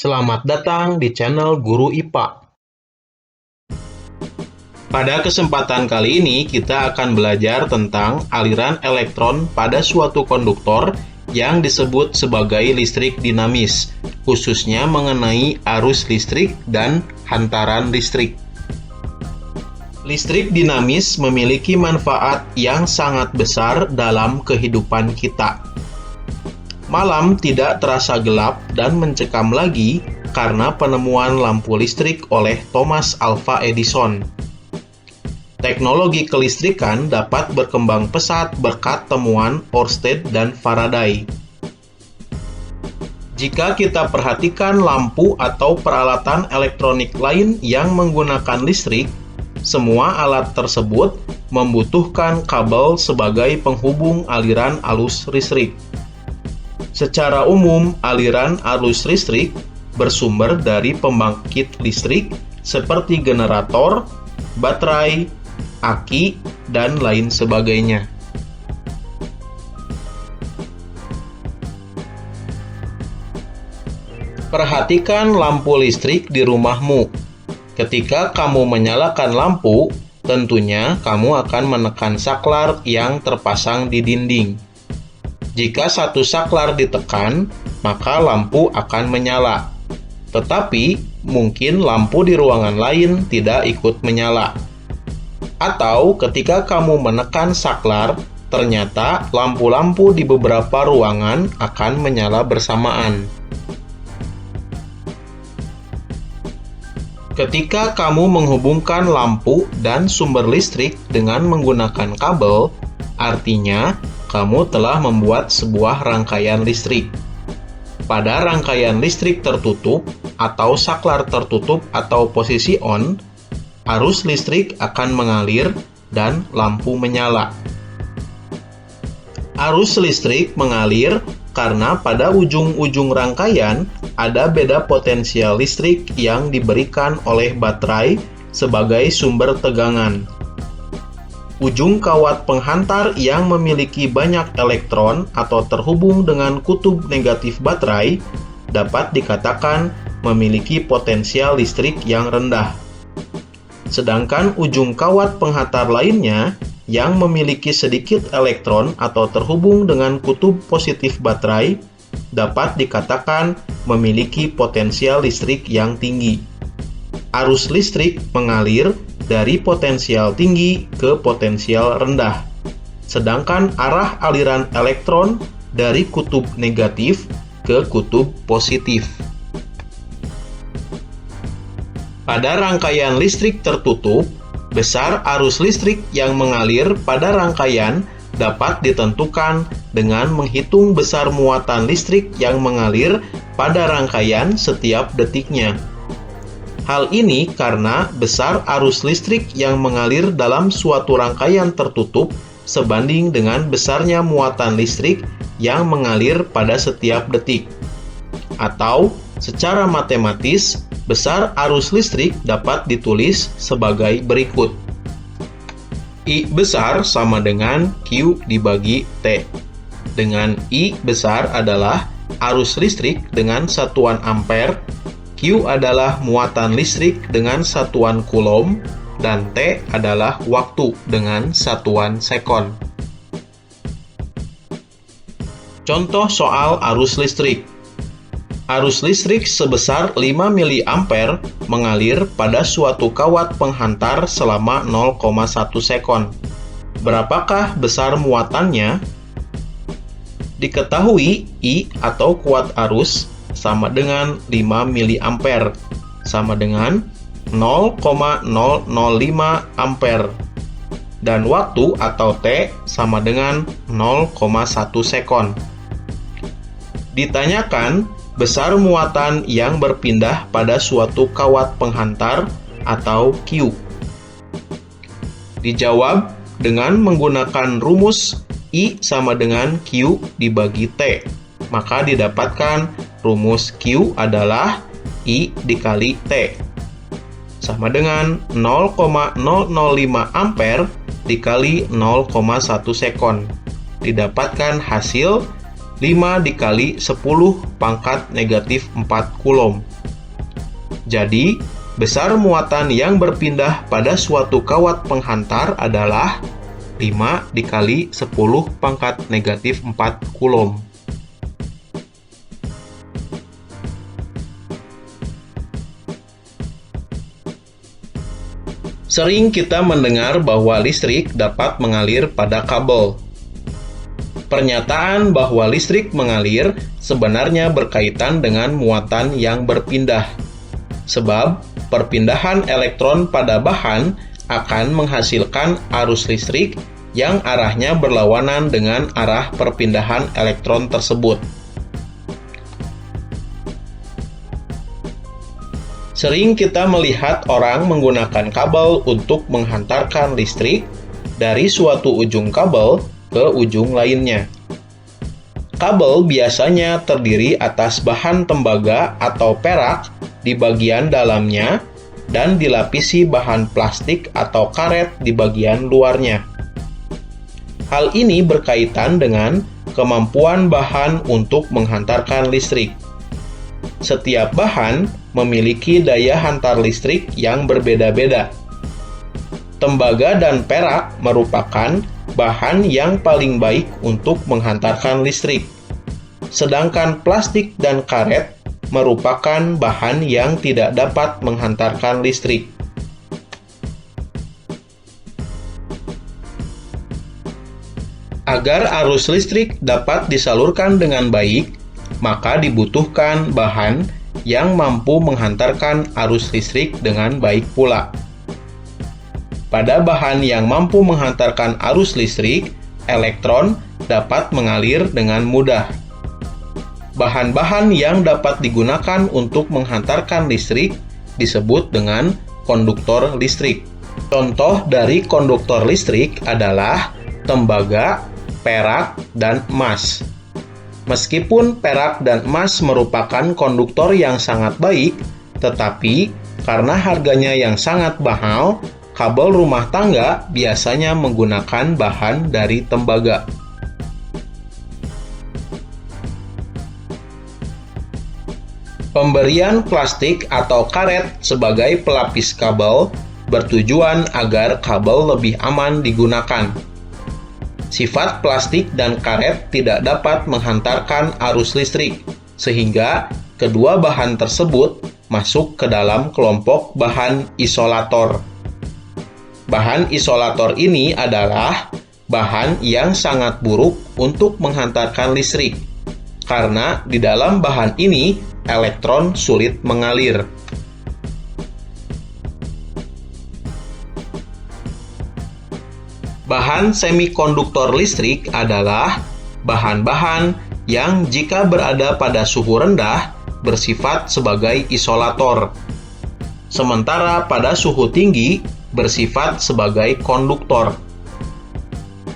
Selamat datang di channel Guru IPA. Pada kesempatan kali ini, kita akan belajar tentang aliran elektron pada suatu konduktor yang disebut sebagai listrik dinamis, khususnya mengenai arus listrik dan hantaran listrik. Listrik dinamis memiliki manfaat yang sangat besar dalam kehidupan kita. Malam tidak terasa gelap dan mencekam lagi karena penemuan lampu listrik oleh Thomas Alva Edison. Teknologi kelistrikan dapat berkembang pesat berkat temuan Ørsted dan Faraday. Jika kita perhatikan lampu atau peralatan elektronik lain yang menggunakan listrik, semua alat tersebut membutuhkan kabel sebagai penghubung aliran arus listrik. Secara umum, aliran arus listrik bersumber dari pembangkit listrik seperti generator, baterai, aki, dan lain sebagainya. Perhatikan lampu listrik di rumahmu. Ketika kamu menyalakan lampu, tentunya kamu akan menekan saklar yang terpasang di dinding. Jika satu saklar ditekan, maka lampu akan menyala. Tetapi, mungkin lampu di ruangan lain tidak ikut menyala. Atau ketika kamu menekan saklar, ternyata lampu-lampu di beberapa ruangan akan menyala bersamaan. Ketika kamu menghubungkan lampu dan sumber listrik dengan menggunakan kabel, artinya kamu telah membuat sebuah rangkaian listrik. Pada rangkaian listrik tertutup atau saklar tertutup atau posisi on, arus listrik akan mengalir dan lampu menyala. Arus listrik mengalir karena pada ujung-ujung rangkaian ada beda potensial listrik yang diberikan oleh baterai sebagai sumber tegangan. Ujung kawat penghantar yang memiliki banyak elektron atau terhubung dengan kutub negatif baterai dapat dikatakan memiliki potensial listrik yang rendah. Sedangkan ujung kawat penghantar lainnya yang memiliki sedikit elektron atau terhubung dengan kutub positif baterai dapat dikatakan memiliki potensial listrik yang tinggi. Arus listrik mengalir dari potensial tinggi ke potensial rendah, sedangkan arah aliran elektron dari kutub negatif ke kutub positif. Pada rangkaian listrik tertutup, besar arus listrik yang mengalir pada rangkaian dapat ditentukan dengan menghitung besar muatan listrik yang mengalir pada rangkaian setiap detiknya. Hal ini karena besar arus listrik yang mengalir dalam suatu rangkaian tertutup sebanding dengan besarnya muatan listrik yang mengalir pada setiap detik. Atau, secara matematis, besar arus listrik dapat ditulis sebagai berikut. I besar sama dengan Q dibagi T. Dengan I besar adalah arus listrik dengan satuan ampere, Q adalah muatan listrik dengan satuan coulomb, dan T adalah waktu dengan satuan sekon. Contoh soal arus listrik. Arus listrik sebesar 5 mA mengalir pada suatu kawat penghantar selama 0,1 sekon. Berapakah besar muatannya? Diketahui I atau kuat arus sama dengan 5 mA, sama dengan 0,005 ampere. Dan waktu atau T sama dengan 0,1 sekon. Ditanyakan besar muatan yang berpindah pada suatu kawat penghantar atau Q. Dijawab dengan menggunakan rumus I sama dengan Q dibagi T. Maka didapatkan rumus Q adalah I dikali T, sama dengan 0,005 ampere dikali 0,1 sekon. Didapatkan hasil 5 dikali 10 pangkat negatif 4 coulomb. Jadi, besar muatan yang berpindah pada suatu kawat penghantar adalah 5 dikali 10 pangkat negatif 4 Coulomb. Sering kita mendengar bahwa listrik dapat mengalir pada kabel. Pernyataan bahwa listrik mengalir sebenarnya berkaitan dengan muatan yang berpindah. Sebab, perpindahan elektron pada bahan akan menghasilkan arus listrik yang arahnya berlawanan dengan arah perpindahan elektron tersebut. Sering kita melihat orang menggunakan kabel untuk menghantarkan listrik dari suatu ujung kabel ke ujung lainnya. Kabel biasanya terdiri atas bahan tembaga atau perak di bagian dalamnya dan dilapisi bahan plastik atau karet di bagian luarnya. Hal ini berkaitan dengan kemampuan bahan untuk menghantarkan listrik. Setiap bahan memiliki daya hantar listrik yang berbeda-beda. Tembaga dan perak merupakan bahan yang paling baik untuk menghantarkan listrik. Sedangkan plastik dan karet merupakan bahan yang tidak dapat menghantarkan listrik. Agar arus listrik dapat disalurkan dengan baik, maka dibutuhkan bahan yang mampu menghantarkan arus listrik dengan baik pula. Pada bahan yang mampu menghantarkan arus listrik, elektron dapat mengalir dengan mudah. Bahan-bahan yang dapat digunakan untuk menghantarkan listrik disebut dengan konduktor listrik. Contoh dari konduktor listrik adalah tembaga, perak, dan emas. Meskipun perak dan emas merupakan konduktor yang sangat baik, tetapi karena harganya yang sangat mahal, kabel rumah tangga biasanya menggunakan bahan dari tembaga. Pemberian plastik atau karet sebagai pelapis kabel bertujuan agar kabel lebih aman digunakan. Sifat plastik dan karet tidak dapat menghantarkan arus listrik, sehingga kedua bahan tersebut masuk ke dalam kelompok bahan isolator. Bahan isolator ini adalah bahan yang sangat buruk untuk menghantarkan listrik, karena di dalam bahan ini elektron sulit mengalir. Bahan semikonduktor listrik adalah bahan-bahan yang jika berada pada suhu rendah bersifat sebagai isolator, sementara pada suhu tinggi bersifat sebagai konduktor.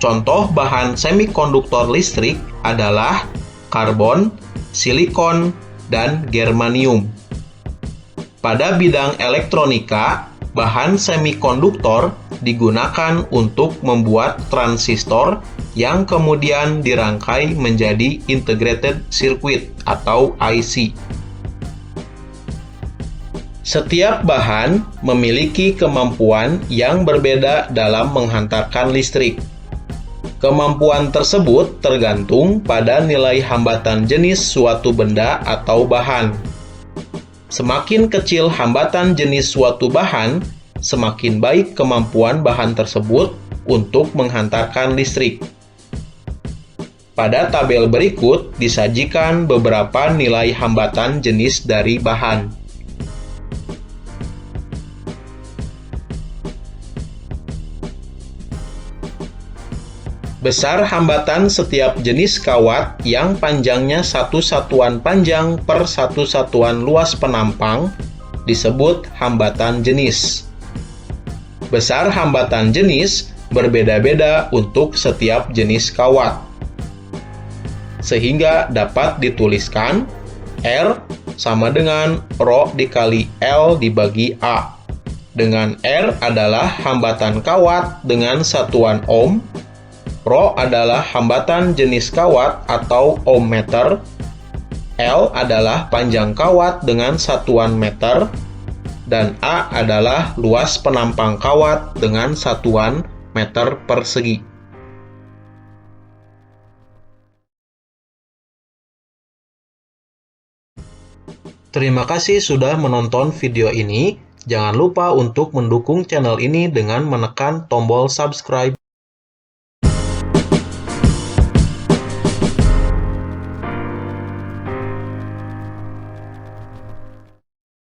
Contoh bahan semikonduktor listrik adalah karbon, silikon, dan germanium. Pada bidang elektronika, bahan semikonduktor digunakan untuk membuat transistor yang kemudian dirangkai menjadi integrated circuit atau IC. Setiap bahan memiliki kemampuan yang berbeda dalam menghantarkan listrik. Kemampuan tersebut tergantung pada nilai hambatan jenis suatu benda atau bahan. Semakin kecil hambatan jenis suatu bahan, semakin baik kemampuan bahan tersebut untuk menghantarkan listrik. Pada tabel berikut disajikan beberapa nilai hambatan jenis dari bahan. Besar hambatan setiap jenis kawat yang panjangnya satu satuan panjang per satu satuan luas penampang disebut hambatan jenis. Besar hambatan jenis berbeda-beda untuk setiap jenis kawat, sehingga dapat dituliskan R sama dengan Rho dikali L dibagi A, dengan R adalah hambatan kawat dengan satuan ohm, Rho adalah hambatan jenis kawat atau ohmmeter, L adalah panjang kawat dengan satuan meter, dan A adalah luas penampang kawat dengan satuan meter persegi. Terima kasih sudah menonton video ini. Jangan lupa untuk mendukung channel ini dengan menekan tombol subscribe.